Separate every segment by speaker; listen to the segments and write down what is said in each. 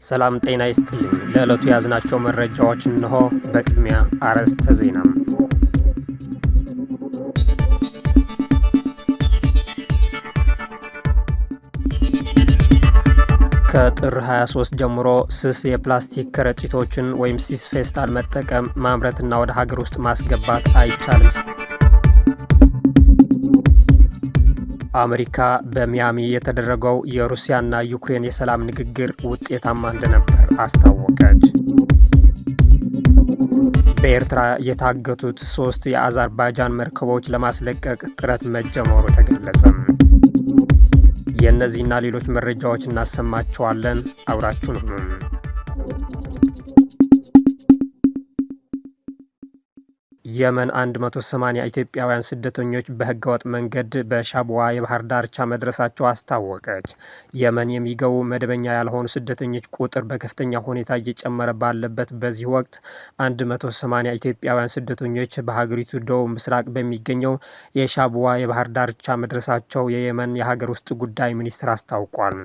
Speaker 1: ሰላም ጤና ይስጥልኝ። ለዕለቱ ያዝናቸው መረጃዎች እነሆ። በቅድሚያ አርዕስተ ዜና። ከጥር 23 ጀምሮ ስስ የፕላስቲክ ከረጢቶችን ወይም ሲስ ፌስታል መጠቀም ማምረትና ወደ ሀገር ውስጥ ማስገባት አይቻልም። አሜሪካ በሚያሚ የተደረገው የሩሲያና ዩክሬን የሰላም ንግግር ውጤታማ እንደነበር አስታወቀች። በኤርትራ የታገቱት 3 የአዘርባይጃን መርከቦች ለማስለቀቅ ጥረት መጀመሩ ተገለጸ። የእነዚህና ሌሎች መረጃዎች እናሰማችኋለን። አብራችሁን ሁኑ። የመን 180 ኢትዮጵያውያን ስደተኞች በህገወጥ መንገድ በሻቡዋ የባህር ዳርቻ መድረሳቸው አስታወቀች። የመን የሚገቡ መደበኛ ያልሆኑ ስደተኞች ቁጥር በከፍተኛ ሁኔታ እየጨመረ ባለበት በዚህ ወቅት 180 ኢትዮጵያውያን ስደተኞች በሀገሪቱ ደቡብ ምስራቅ በሚገኘው የሻቡዋ የባህር ዳርቻ መድረሳቸው የየመን የሀገር ውስጥ ጉዳይ ሚኒስትር አስታውቋል።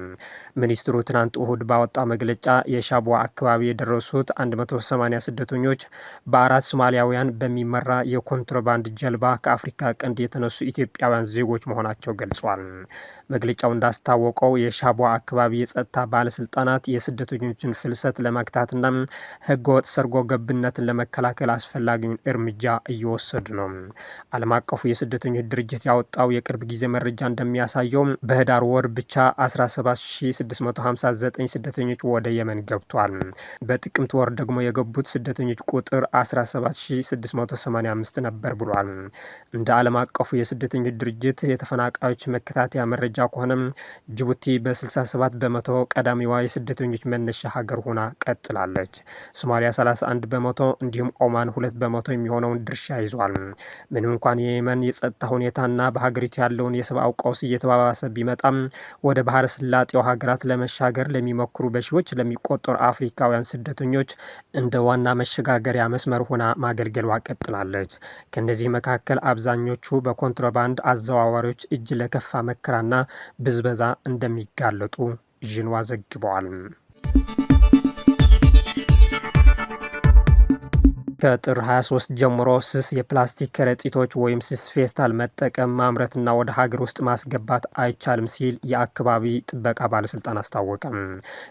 Speaker 1: ሚኒስትሩ ትናንት እሁድ ባወጣው መግለጫ የሻቡዋ አካባቢ የደረሱት 180 ስደተኞች በ4 ሶማሊያውያን በሚመራ የኮንትሮባንድ ጀልባ ከአፍሪካ ቀንድ የተነሱ ኢትዮጵያውያን ዜጎች መሆናቸው ገልጿል። መግለጫው እንዳስታወቀው የሻቡዋ አካባቢ የጸጥታ ባለስልጣናት የስደተኞችን ፍልሰት ለመግታትና ህገወጥ ሰርጎ ገብነትን ለመከላከል አስፈላጊውን እርምጃ እየወሰዱ ነው። ዓለም አቀፉ የስደተኞች ድርጅት ያወጣው የቅርብ ጊዜ መረጃ እንደሚያሳየው በህዳር ወር ብቻ 17659 ስደተኞች ወደ የመን ገብቷል። በጥቅምት ወር ደግሞ የገቡት ስደተኞች ቁጥር 17685 ነበር ብሏል። እንደ ዓለም አቀፉ የስደተኞች ድርጅት የተፈናቃዮች መከታተያ መረጃ ከሆነም ጅቡቲ በ67 በመቶ ቀዳሚዋ የስደተኞች መነሻ ሀገር ሆና ቀጥላለች። ሶማሊያ 31 በመቶ እንዲሁም ኦማን 2 በመቶ የሚሆነውን ድርሻ ይዟል። ምንም እንኳን የየመን የጸጥታ ሁኔታና በሀገሪቱ ያለውን የሰብአዊ ቀውስ እየተባባሰ ቢመጣም ወደ ባህረ ሰላጤው ሀገራት ለመሻገር ለሚሞክሩ በሺዎች ለሚቆጠሩ አፍሪካውያን ስደተኞች እንደ ዋና መሸጋገሪያ መስመር ሆና ማገልገሏ ቀጥላለች። ከእነዚህ መካከል አብዛኞቹ በኮንትሮባንድ አዘዋዋሪዎች እጅ ለከፋ መከራና ብዝበዛ እንደሚጋለጡ ዥንዋ ዘግበዋል። ከጥር 23 ጀምሮ ስስ የፕላስቲክ ከረጢቶች ወይም ሲስ ፌስታል መጠቀም ማምረትና ወደ ሀገር ውስጥ ማስገባት አይቻልም ሲል የአካባቢ ጥበቃ ባለስልጣን አስታወቀ።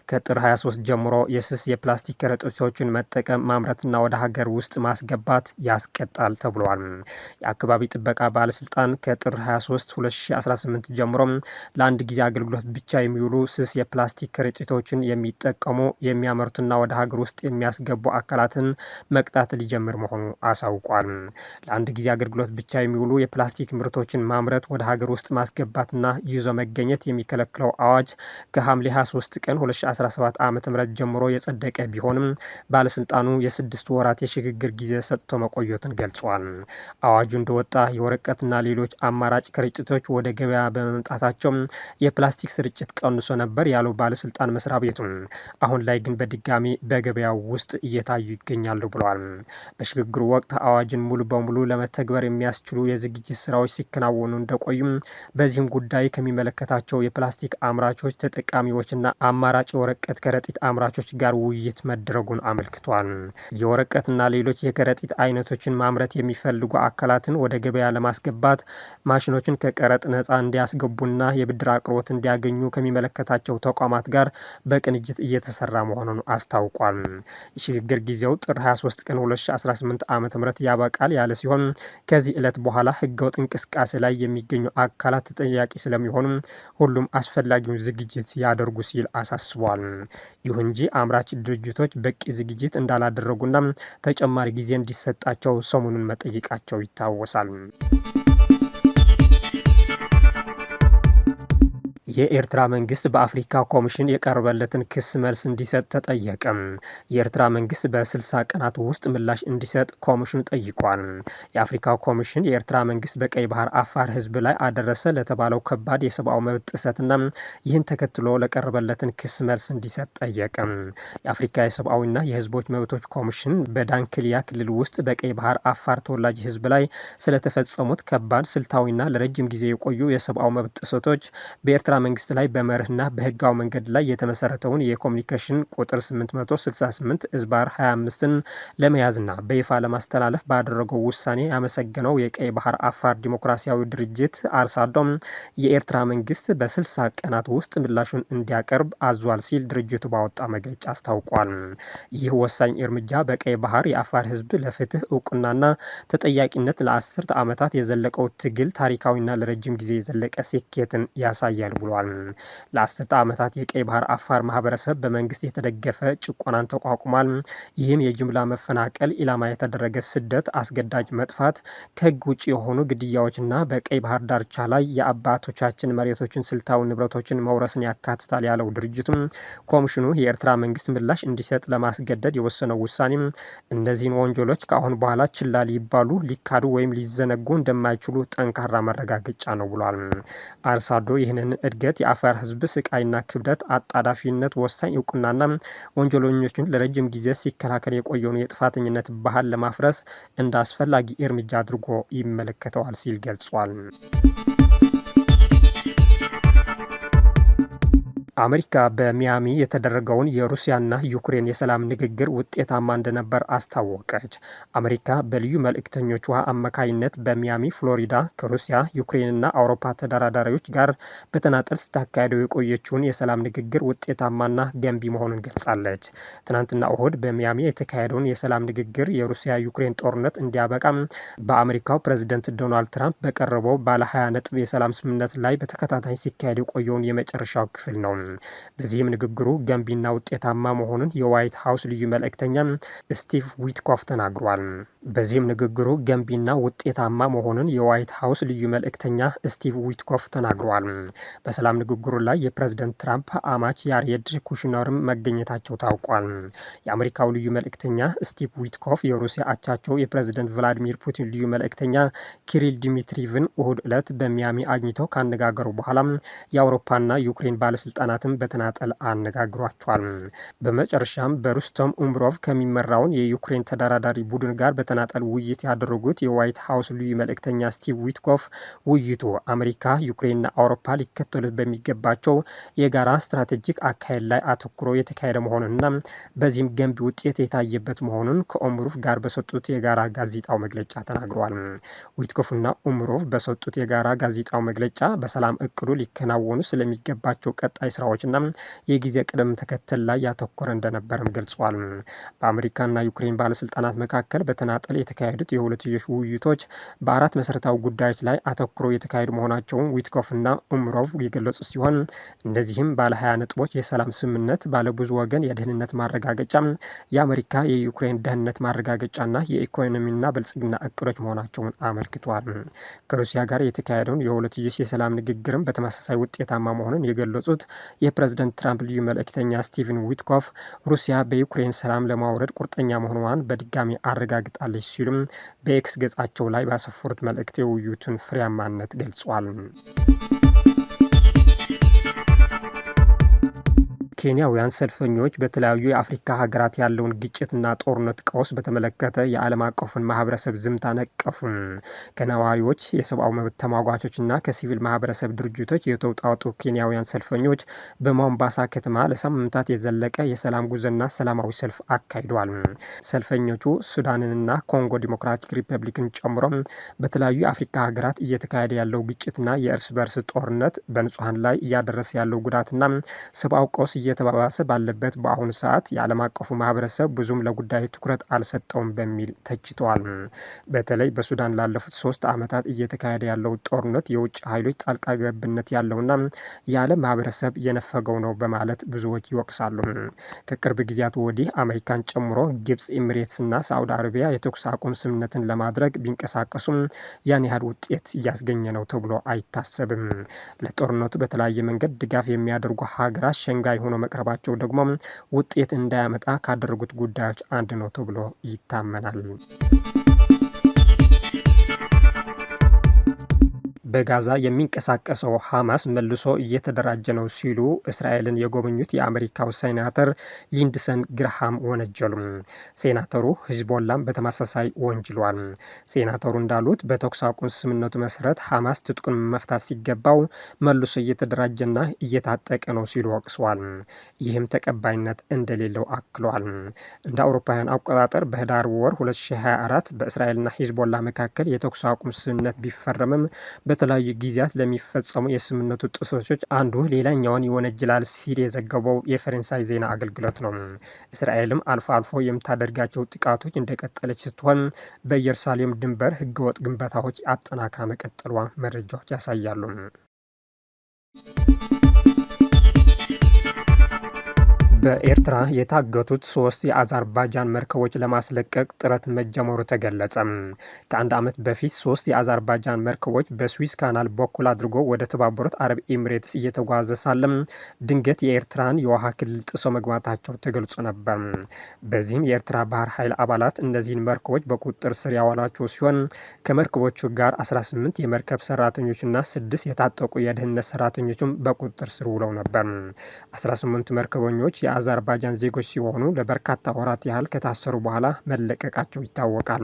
Speaker 1: ከጥር 23 ጀምሮ የስስ የፕላስቲክ ከረጢቶችን መጠቀም ማምረትና ወደ ሀገር ውስጥ ማስገባት ያስቀጣል ተብሏል። የአካባቢ ጥበቃ ባለስልጣን ከጥር 23 2018 ጀምሮ ለአንድ ጊዜ አገልግሎት ብቻ የሚውሉ ስስ የፕላስቲክ ከረጢቶችን የሚጠቀሙ የሚያመርቱና ወደ ሀገር ውስጥ የሚያስገቡ አካላትን መቅጣት ሊጀምር መሆኑ አሳውቋል። ለአንድ ጊዜ አገልግሎት ብቻ የሚውሉ የፕላስቲክ ምርቶችን ማምረት ወደ ሀገር ውስጥ ማስገባትና ይዞ መገኘት የሚከለክለው አዋጅ ከሐምሌ 23 ቀን 2017 ዓ.ም ጀምሮ የጸደቀ ቢሆንም ባለስልጣኑ የ6 ወራት የሽግግር ጊዜ ሰጥቶ መቆየቱን ገልጿል። አዋጁ እንደወጣ የወረቀትና ሌሎች አማራጭ ከረጢቶች ወደ ገበያ በመምጣታቸው የፕላስቲክ ስርጭት ቀንሶ ነበር ያለው ባለስልጣን መስሪያ ቤቱ አሁን ላይ ግን በድጋሚ በገበያው ውስጥ እየታዩ ይገኛሉ ብለዋል። በሽግግሩ ወቅት አዋጅን ሙሉ በሙሉ ለመተግበር የሚያስችሉ የዝግጅት ስራዎች ሲከናወኑ እንደቆዩም በዚህም ጉዳይ ከሚመለከታቸው የፕላስቲክ አምራቾች፣ ተጠቃሚዎችና አማራጭ የወረቀት ከረጢት አምራቾች ጋር ውይይት መደረጉን አመልክቷል። የወረቀትና ሌሎች የከረጢት አይነቶችን ማምረት የሚፈልጉ አካላትን ወደ ገበያ ለማስገባት ማሽኖችን ከቀረጥ ነጻ እንዲያስገቡና የብድር አቅርቦት እንዲያገኙ ከሚመለከታቸው ተቋማት ጋር በቅንጅት እየተሰራ መሆኑን አስታውቋል። የሽግግር ጊዜው ጥር 23 ቀን 2018 ዓ.ም ያበቃል ያለ ሲሆን ከዚህ ዕለት በኋላ ህገወጥ እንቅስቃሴ ላይ የሚገኙ አካላት ተጠያቂ ስለሚሆኑ ሁሉም አስፈላጊውን ዝግጅት ያደርጉ ሲል አሳስቧል። ይሁን እንጂ አምራች ድርጅቶች በቂ ዝግጅት እንዳላደረጉና ተጨማሪ ጊዜ እንዲሰጣቸው ሰሞኑን መጠየቃቸው ይታወሳል። የኤርትራ መንግስት በአፍሪካ ኮሚሽን የቀረበለትን ክስ መልስ እንዲሰጥ ተጠየቀ። የኤርትራ መንግስት በ60 ቀናት ውስጥ ምላሽ እንዲሰጥ ኮሚሽኑ ጠይቋል። የአፍሪካ ኮሚሽን የኤርትራ መንግስት በቀይ ባህር አፋር ህዝብ ላይ አደረሰ ለተባለው ከባድ የሰብአዊ መብት ጥሰትና ይህን ተከትሎ ለቀረበለትን ክስ መልስ እንዲሰጥ ጠየቀ። የአፍሪካ የሰብአዊና የህዝቦች መብቶች ኮሚሽን በዳንክሊያ ክልል ውስጥ በቀይ ባህር አፋር ተወላጅ ህዝብ ላይ ስለተፈጸሙት ከባድ ስልታዊና ለረጅም ጊዜ የቆዩ የሰብአዊ መብት ጥሰቶች በኤርትራ መንግስት ላይ በመርህና በህጋዊ መንገድ ላይ የተመሰረተውን የኮሚኒኬሽን ቁጥር 868 ዝባር 25ን ለመያዝና በይፋ ለማስተላለፍ ባደረገው ውሳኔ ያመሰገነው የቀይ ባህር አፋር ዲሞክራሲያዊ ድርጅት አርሳዶም የኤርትራ መንግስት በ60 ቀናት ውስጥ ምላሹን እንዲያቀርብ አዟል ሲል ድርጅቱ ባወጣ መግለጫ አስታውቋል። ይህ ወሳኝ እርምጃ በቀይ ባህር የአፋር ህዝብ ለፍትህ እውቅናና ተጠያቂነት ለ10 ዓመታት የዘለቀው ትግል ታሪካዊና ለረጅም ጊዜ የዘለቀ ስኬትን ያሳያል ብሏል። ለ10 ዓመታት የቀይ ባህር አፋር ማህበረሰብ በመንግስት የተደገፈ ጭቆናን ተቋቁሟል። ይህም የጅምላ መፈናቀል፣ ኢላማ የተደረገ ስደት፣ አስገዳጅ መጥፋት፣ ከህግ ውጭ የሆኑ ግድያዎችና በቀይ ባህር ዳርቻ ላይ የአባቶቻችን መሬቶችን፣ ስልታዊ ንብረቶችን መውረስን ያካትታል ያለው ድርጅቱም ኮሚሽኑ የኤርትራ መንግስት ምላሽ እንዲሰጥ ለማስገደድ የወሰነው ውሳኔ እነዚህን ወንጀሎች ከአሁን በኋላ ችላ ሊባሉ ሊካዱ ወይም ሊዘነጉ እንደማይችሉ ጠንካራ መረጋገጫ ነው ብሏል። አርሳዶ ይህንን እድገት የአፋር ህዝብ ስቃይና ክብደት አጣዳፊነት ወሳኝ እውቅናና ወንጀለኞችን ለረጅም ጊዜ ሲከላከል የቆየውን የጥፋተኝነት ባህል ለማፍረስ እንደ አስፈላጊ እርምጃ አድርጎ ይመለከተዋል ሲል ገልጿል። አሜሪካ በሚያሚ የተደረገውን የሩሲያና ዩክሬን የሰላም ንግግር ውጤታማ እንደነበር አስታወቀች። አሜሪካ በልዩ መልእክተኞቿ አማካይነት በሚያሚ ፍሎሪዳ ከሩሲያ ዩክሬንና አውሮፓ ተደራዳሪዎች ጋር በተናጠል ስታካሄደው የቆየችውን የሰላም ንግግር ውጤታማና ገንቢ መሆኑን ገልጻለች። ትናንትና እሁድ በሚያሚ የተካሄደውን የሰላም ንግግር የሩሲያ ዩክሬን ጦርነት እንዲያበቃ በአሜሪካው ፕሬዝደንት ዶናልድ ትራምፕ በቀረበው ባለ 20 ነጥብ የሰላም ስምምነት ላይ በተከታታይ ሲካሄድ የቆየውን የመጨረሻው ክፍል ነው። በዚህም ንግግሩ ገንቢና ውጤታማ መሆኑን የዋይት ሀውስ ልዩ መልእክተኛ ስቲቭ ዊትኮፍ ተናግሯል። በዚህም ንግግሩ ገንቢና ውጤታማ መሆኑን የዋይት ሀውስ ልዩ መልእክተኛ ስቲቭ ዊትኮፍ ተናግሯል። በሰላም ንግግሩ ላይ የፕሬዝደንት ትራምፕ አማች ያሬድ ኩሽነርም መገኘታቸው ታውቋል። የአሜሪካው ልዩ መልእክተኛ ስቲቭ ዊትኮፍ የሩሲያ አቻቸው የፕሬዝደንት ቭላዲሚር ፑቲን ልዩ መልእክተኛ ኪሪል ዲሚትሪቭን እሁድ ዕለት በሚያሚ አግኝተው ካነጋገሩ በኋላ የአውሮፓና ዩክሬን ባለስልጣናትም በተናጠል አነጋግሯቸዋል። በመጨረሻም በሩስተም ኡምሮቭ ከሚመራውን የዩክሬን ተደራዳሪ ቡድን ጋር በተናጠል ውይይት ያደረጉት የዋይት ሀውስ ልዩ መልእክተኛ ስቲቭ ዊትኮፍ ውይይቱ አሜሪካ፣ ዩክሬንና አውሮፓ ሊከተሉት በሚገባቸው የጋራ ስትራቴጂክ አካሄድ ላይ አተኩሮ የተካሄደ መሆኑንና በዚህም ገንቢ ውጤት የታየበት መሆኑን ከኡምሮቭ ጋር በሰጡት የጋራ ጋዜጣው መግለጫ ተናግረዋል። ዊትኮፍና ኡምሮቭ በሰጡት የጋራ ጋዜጣው መግለጫ በሰላም እቅዱ ሊከናወኑ ስለሚገባቸው ቀጣይ ስራዎችና የጊዜ ቅደም ተከተል ላይ ያተኮረ እንደነበረም ገልጿል። በአሜሪካና ዩክሬን ባለስልጣናት መካከል በተናጠል የተካሄዱት የሁለትዮሽ ውይይቶች በአራት መሰረታዊ ጉዳዮች ላይ አተኩሮ የተካሄዱ መሆናቸውን ዊትኮፍና ኡምሮቭ የገለጹ ሲሆን እነዚህም ባለ 20 ነጥቦች የሰላም ስምምነት፣ ባለብዙ ወገን የደህንነት ማረጋገጫ፣ የአሜሪካ የዩክሬን ደህንነት ማረጋገጫና የኢኮኖሚና ብልጽግና እቅዶች መሆናቸውን አመልክቷል። ከሩሲያ ጋር የተካሄደውን የሁለትዮሽ የሰላም ንግግርም በተመሳሳይ ውጤታማ መሆኑን የገለጹት የፕሬዝደንት ትራምፕ ልዩ መልእክተኛ ስቲቭን ዊትኮፍ ሩሲያ በዩክሬን ሰላም ለማውረድ ቁርጠኛ መሆኗን በድጋሚ አረጋግጣለች ሲሉም በኤክስ ገጻቸው ላይ ባሰፈሩት መልእክት የውይይቱን ፍሬያማነት ገልጿል። ኬንያውያን ሰልፈኞች በተለያዩ የአፍሪካ ሀገራት ያለውን ግጭትና ጦርነት ቀውስ በተመለከተ የዓለም አቀፉን ማህበረሰብ ዝምታ ነቀፉ። ከነዋሪዎች፣ የሰብአዊ መብት ተሟጋቾችና ከሲቪል ማህበረሰብ ድርጅቶች የተውጣጡ ኬንያውያን ሰልፈኞች በሞምባሳ ከተማ ለሳምንታት የዘለቀ የሰላም ጉዞና ሰላማዊ ሰልፍ አካሂደዋል። ሰልፈኞቹ ሱዳንንና ኮንጎ ዲሞክራቲክ ሪፐብሊክን ጨምሮ በተለያዩ የአፍሪካ ሀገራት እየተካሄደ ያለው ግጭትና የእርስ በርስ ጦርነት በንጹሐን ላይ እያደረሰ ያለው ጉዳትና ሰብአዊ ቀውስ እየተባባሰ ባለበት በአሁኑ ሰዓት የዓለም አቀፉ ማህበረሰብ ብዙም ለጉዳዩ ትኩረት አልሰጠውም በሚል ተችተዋል። በተለይ በሱዳን ላለፉት 3 ዓመታት እየተካሄደ ያለው ጦርነት የውጭ ኃይሎች ጣልቃ ገብነት ያለውና የዓለም ማህበረሰብ የነፈገው ነው በማለት ብዙዎች ይወቅሳሉ። ከቅርብ ጊዜያት ወዲህ አሜሪካን ጨምሮ ግብጽ፣ ኤሚሬትስና ሳዑዲ አረቢያ የተኩስ አቁም ስምምነትን ለማድረግ ቢንቀሳቀሱም ያን ያህል ውጤት እያስገኘ ነው ተብሎ አይታሰብም። ለጦርነቱ በተለያየ መንገድ ድጋፍ የሚያደርጉ ሀገራት ሸንጋይ ሆኖ መቅረባቸው ደግሞ ውጤት እንዳያመጣ ካደረጉት ጉዳዮች አንዱ ነው ተብሎ ይታመናል። በጋዛ የሚንቀሳቀሰው ሐማስ መልሶ እየተደራጀ ነው ሲሉ እስራኤልን የጎበኙት የአሜሪካው ሴናተር ሊንድሰን ግርሃም ወነጀሉ። ሴናተሩ ሂዝቦላን በተመሳሳይ ወንጅሏል። ሴናተሩ እንዳሉት በተኩስ አቁም ስምምነቱ መሰረት ሐማስ ትጥቁን መፍታት ሲገባው መልሶ እየተደራጀና እየታጠቀ ነው ሲሉ ወቅሰዋል። ይህም ተቀባይነት እንደሌለው አክሏል። እንደ አውሮፓውያን አቆጣጠር በህዳር ወር 2024 በእስራኤልና ሂዝቦላ መካከል የተኩስ አቁም ስምምነት ቢፈረምም በተለያዩ ጊዜያት ለሚፈጸሙ የስምምነቱ ጥሰቶች አንዱ ሌላኛውን ይወነጅላል ሲል የዘገበው የፈረንሳይ ዜና አገልግሎት ነው። እስራኤልም አልፎ አልፎ የምታደርጋቸው ጥቃቶች እንደቀጠለች ስትሆን በኢየሩሳሌም ድንበር ህገወጥ ግንባታዎች አጠናክራ መቀጠሏ መረጃዎች ያሳያሉ። በኤርትራ የታገቱት 3 የአዘርባይጃን መርከቦች ለማስለቀቅ ጥረት መጀመሩ ተገለጸ። ከአንድ ዓመት በፊት 3 የአዘርባይጃን መርከቦች በስዊዝ ካናል በኩል አድርጎ ወደ ተባበሩት አረብ ኤሚሬትስ እየተጓዘ ሳለም ድንገት የኤርትራን የውሃ ክልል ጥሶ መግባታቸው ተገልጾ ነበር። በዚህም የኤርትራ ባህር ኃይል አባላት እነዚህን መርከቦች በቁጥጥር ስር ያዋሏቸው ሲሆን ከመርከቦቹ ጋር 18 የመርከብ ሰራተኞችና 6 የታጠቁ የደህንነት ሰራተኞችም በቁጥጥር ስር ውለው ነበር። 18 መርከበኞች የአዘርባይጃን ዜጎች ሲሆኑ ለበርካታ ወራት ያህል ከታሰሩ በኋላ መለቀቃቸው ይታወቃል።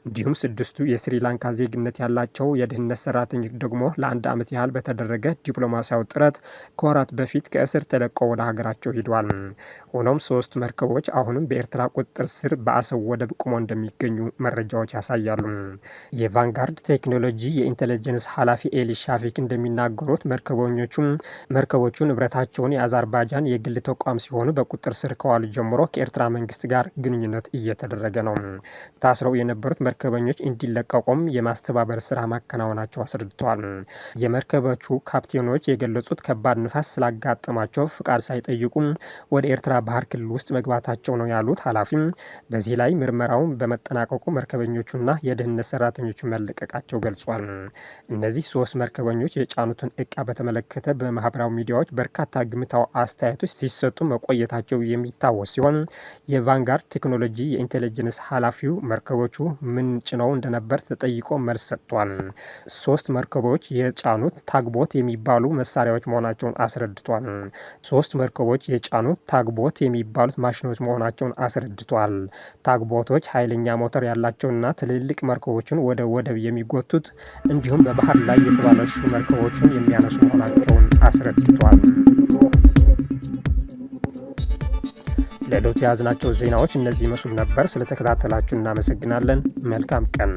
Speaker 1: እንዲሁም 6ቱ የስሪላንካ ዜግነት ያላቸው የደህንነት ሰራተኞች ደግሞ ለ1 ዓመት ያህል በተደረገ ዲፕሎማሲያዊ ጥረት ከወራት በፊት ከእስር ተለቀው ወደ ሀገራቸው ሄደዋል። ሆኖም 3 መርከቦች አሁንም በኤርትራ ቁጥጥር ስር በአሰብ ወደብ ቆመው እንደሚገኙ መረጃዎች ያሳያሉ። የቫንጋርድ ቴክኖሎጂ የኢንቴሊጀንስ ኃላፊ ኤሊ ሻፊክ እንደሚናገሩት መርከቦቹ ንብረታቸውን የአዘርባይጃን የግል ተቋም ሲሆኑ በቁጥጥር ስር ከዋሉ ጀምሮ ከኤርትራ መንግስት ጋር ግንኙነት እየተደረገ ነው። ታስረው የነበሩት መርከበኞች እንዲለቀቁም የማስተባበር ስራ ማከናወናቸው አስረድተዋል። የመርከቦቹ ካፕቴኖች የገለጹት ከባድ ንፋስ ስላጋጠማቸው ፍቃድ ሳይጠይቁ ወደ ኤርትራ ባህር ክልል ውስጥ መግባታቸው ነው ያሉት ኃላፊም በዚህ ላይ ምርመራውን በመጠናቀቁ መርከበኞቹና የደህንነት ሰራተኞቹ መለቀቃቸው ገልጿል። እነዚህ 3 መርከበኞች የጫኑትን እቃ በተመለከተ በማህበራዊ ሚዲያዎች በርካታ ግምታዊ አስተያየቶች ሲሰጡ መቆየታቸው የሚታወስ ሲሆን የቫንጋርድ ቴክኖሎጂ የኢንቴሊጀንስ ኃላፊው መርከቦቹ ምን ጭነው እንደነበር ተጠይቆ መልስ ሰጥቷል። 3 መርከቦች የጫኑት ታግቦት የሚባሉ መሳሪያዎች መሆናቸውን አስረድቷል። 3 መርከቦች የጫኑት ታግቦት የሚባሉት ማሽኖች መሆናቸውን አስረድቷል። ታግቦቶች ኃይለኛ ሞተር ያላቸውና ትልልቅ መርከቦችን ወደ ወደብ የሚጎቱት እንዲሁም በባህር ላይ የተባለሹ መርከቦችን የሚያነሱ መሆናቸውን አስረድቷል። ለዕለቱ የያዝናቸው ዜናዎች እነዚህ ይመስሉ ነበር። ስለተከታተላችሁ እናመሰግናለን። መልካም ቀን